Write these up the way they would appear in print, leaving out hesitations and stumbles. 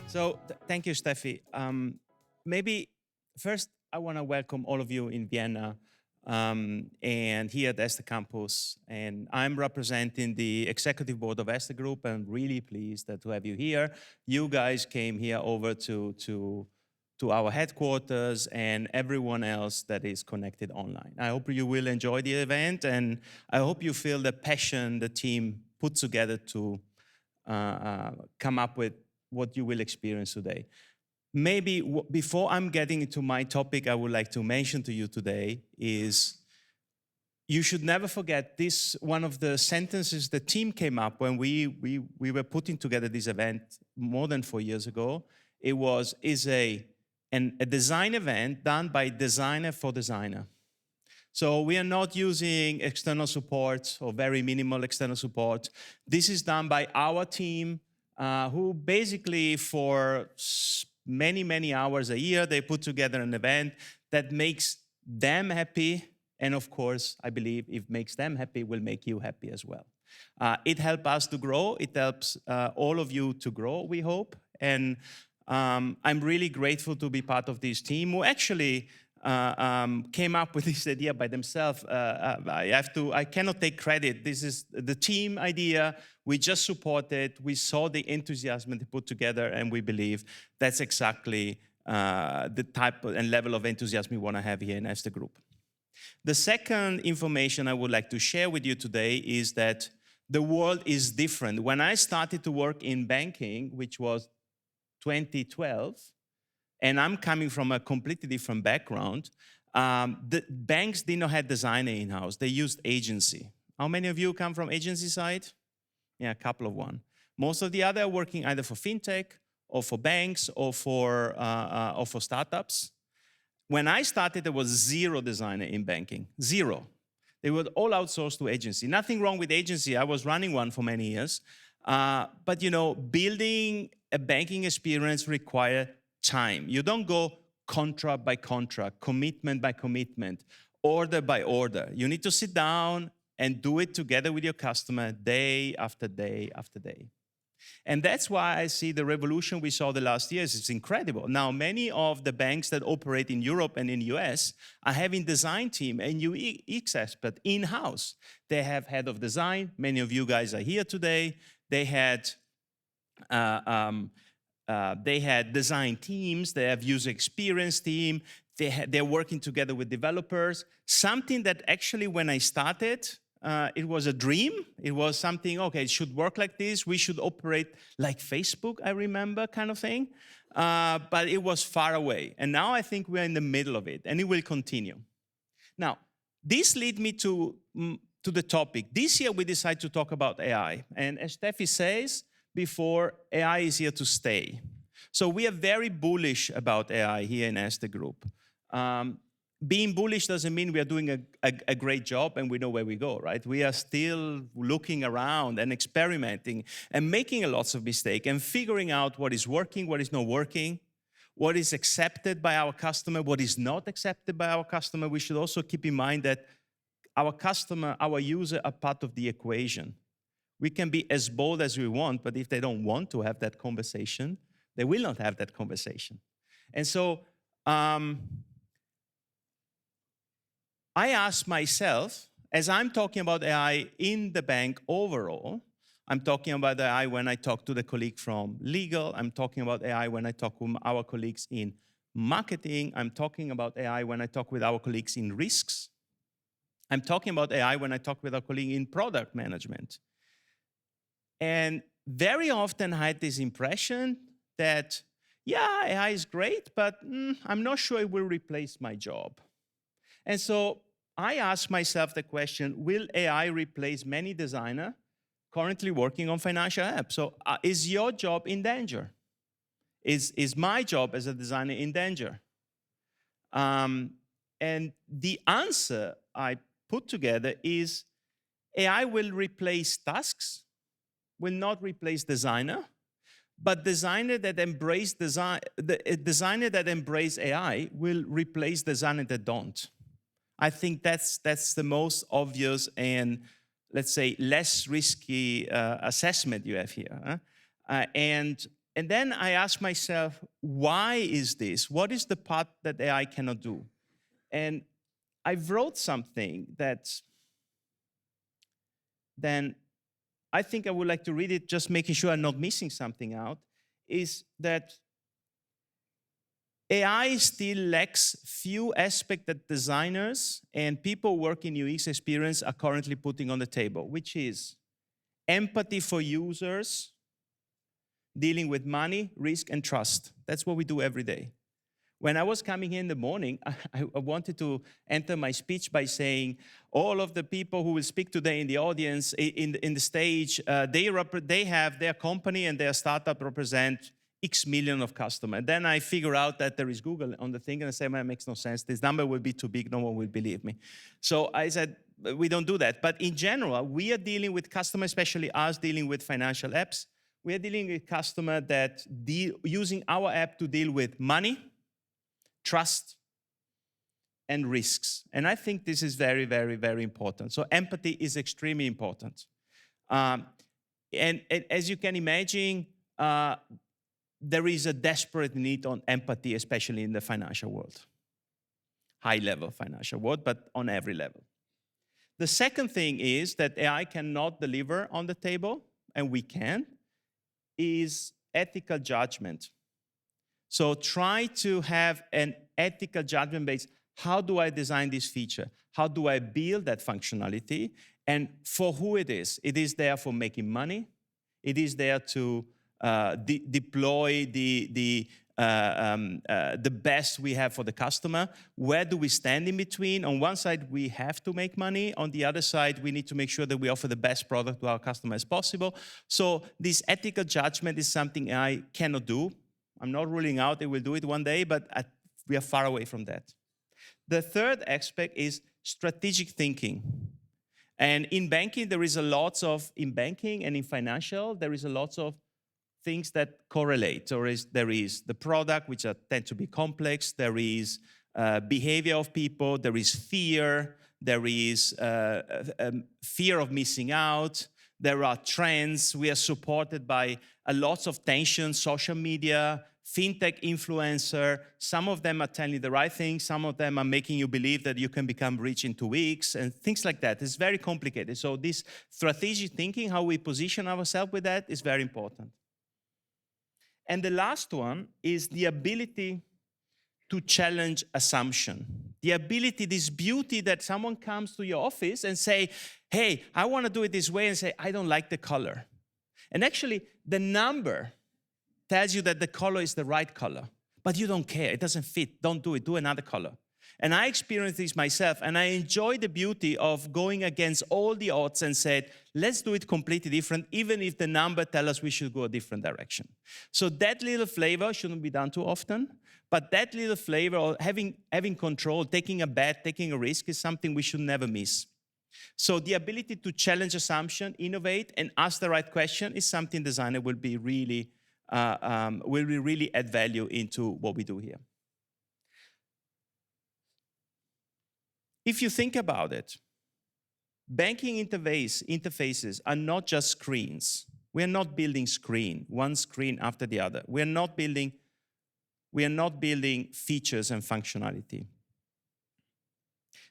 So thank you, Steffi. Maybe first I want to welcome all of you in Vienna and here at Erste Campus. And I'm representing the executive board of Erste Group. I'm really pleased to have you here. You guys came here over to our headquarters and everyone else that is connected online. I hope you will enjoy the event, and I hope you feel the passion the team put together to come up with what you will experience today. Maybe before I'm getting into my topic, I would like to mention to you today is you should never forget this, one of the sentences the team came up when we were putting together this event more than 4 years ago. It is a design event done by designer for designer. So we are not using external support or very minimal external support. This is done by our team who basically for many, many hours a year, they put together an event that makes them happy. And of course, I believe if it makes them happy, it will make you happy as well. It helps us to grow. It helps all of you to grow, we hope. And I'm really grateful to be part of this team who actually came up with this idea by themselves. I cannot take credit. This is the team idea. We just support it. We saw the enthusiasm they put together, and we believe that's exactly the type and level of enthusiasm we want to have here in Erste Group. The second information I would like to share with you today is that the world is different. When I started to work in banking, which was 2012, and I'm coming from a completely different background, the banks did not have designer in-house. They used agency. How many of you come from agency side? Yeah, a couple of one. Most of the other are working either for fintech or for banks or for startups. When I started, there was zero designer in banking, zero. They were all outsourced to agency. Nothing wrong with agency. I was running one for many years. But you know, building a banking experience requires time. You don't go contract by contract, commitment by commitment, order by order. You need to sit down and do it together with your customer day after day after day. And that's why I see the revolution we saw the last years. It's incredible. Now, many of the banks that operate in Europe and in the US are having design team and UX expert in-house. They have head of design. Many of you guys are here today. They had design teams. They have user experience team. They're working together with developers. Something that actually, when I started, it was a dream. It was something, okay, it should work like this. We should operate like Facebook, I remember, kind of thing. But it was far away. And now I think we're in the middle of it, and it will continue. Now, this leads me to the topic. This year, we decided to talk about AI. And as Steffi says before, AI is here to stay. So we are very bullish about AI here in Erste Group. Being bullish doesn't mean we are doing a great job and we know where we go, right? We are still looking around and experimenting and making lots of mistakes and figuring out what is working, what is not working, what is accepted by our customer, what is not accepted by our customer. We should also keep in mind that our customer, our user are part of the equation. We can be as bold as we want, but if they don't want to have that conversation, they will not have that conversation. And so, I ask myself, as I'm talking about AI in the bank overall, I'm talking about AI when I talk to the colleague from legal, I'm talking about AI when I talk with our colleagues in marketing, I'm talking about AI when I talk with our colleagues in risks, I'm talking about AI when I talk with our colleague in product management. And very often I had this impression that, yeah, AI is great, but I'm not sure it will replace my job. And so I ask myself the question, will AI replace many designers currently working on financial apps? So is your job in danger? Is my job as a designer in danger? And the answer I put together is AI will replace tasks, will not replace designer, but designer that embrace design, the designer that embrace AI will replace designer that don't. I think that's the most obvious and let's say, less risky assessment you have here. And then I ask myself, why is this? What is the part that AI cannot do? And I wrote something that then I think I would like to read it, just making sure I'm not missing something out, is that AI still lacks few aspects that designers and people working in UX experience are currently putting on the table, which is empathy for users, dealing with money, risk, and trust. That's what we do every day. When I was coming here in the morning, I wanted to enter my speech by saying, all of the people who will speak today in the audience, in the stage, they have their company and their startup represent X million of customers. And then I figure out that there is Google on the thing, and I say, man, it makes no sense. This number will be too big. No one will believe me. So I said, we don't do that. But in general, we are dealing with customers, especially us dealing with financial apps. We are dealing with customers that using our app to deal with money, trust, and risks. And I think this is very, very, very important. So empathy is extremely important. And as you can imagine, there is a desperate need on empathy, especially in the financial world. High-level financial world, but on every level. The second thing is that AI cannot deliver on the table, and we can, is ethical judgment. So try to have an ethical judgment based, how do I design this feature? How do I build that functionality? And for who it is? It is there for making money. It is there to deploy the best we have for the customer. Where do we stand in between? On one side, we have to make money. On the other side, we need to make sure that we offer the best product to our customer as possible. So this ethical judgment is something I cannot do. I'm not ruling out it will do it one day, but we are far away from that. The third aspect is strategic thinking. And in banking, there is a lot of, in banking and in financial, there is a lot of things that correlate. There is the product, which tend to be complex. There is behavior of people. There is fear. There is fear of missing out. There are trends. We are supported by a lot of tension, social media, fintech influencer. Some of them are telling you the right thing. Some of them are making you believe that you can become rich in 2 weeks and things like that. It's very complicated. So this strategic thinking, how we position ourselves with that, is very important. And the last one is the ability to challenge assumption. The ability, this beauty that someone comes to your office and say, hey, I want to do it this way, and say, I don't like the color. And actually, the number tells you that the color is the right color, but you don't care. It doesn't fit. Don't do it. Do another color. And I experienced this myself, and I enjoy the beauty of going against all the odds and said, let's do it completely different, even if the number tells us we should go a different direction. So that little flavor shouldn't be done too often, but that little flavor of having control, taking a bet, taking a risk is something we should never miss. So the ability to challenge assumption, innovate, and ask the right question is something designer will really add value into what we do here. If you think about it, banking interfaces are not just screens. We are not building one screen after the other. We are not building features and functionality.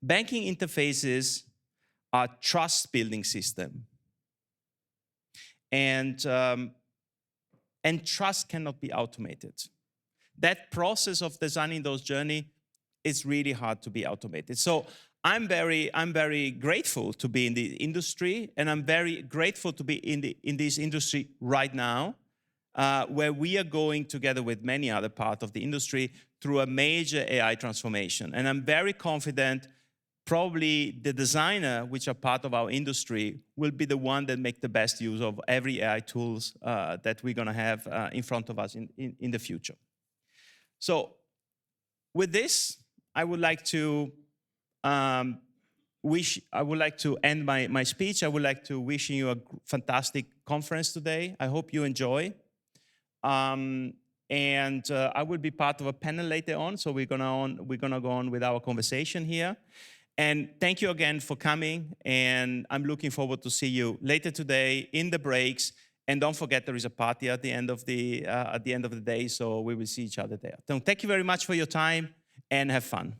Banking interfaces are trust-building system. And trust cannot be automated. That process of designing those journeys is really hard to be automated. So I'm very grateful to be in the industry, and I'm very grateful to be in this industry right now, where we are going together with many other parts of the industry through a major AI transformation. And I'm very confident probably the designer, which are part of our industry, will be the one that make the best use of every AI tools that we're gonna have in front of us in the future. So with this, I would like to end my speech. I would like to wish you a fantastic conference today. I hope you enjoy. I will be part of a panel later on, so we're gonna go on with our conversation here. And thank you again for coming. And I'm looking forward to see you later today in the breaks. And don't forget, there is a party at the end of the day, so we will see each other there. So thank you very much for your time, and have fun.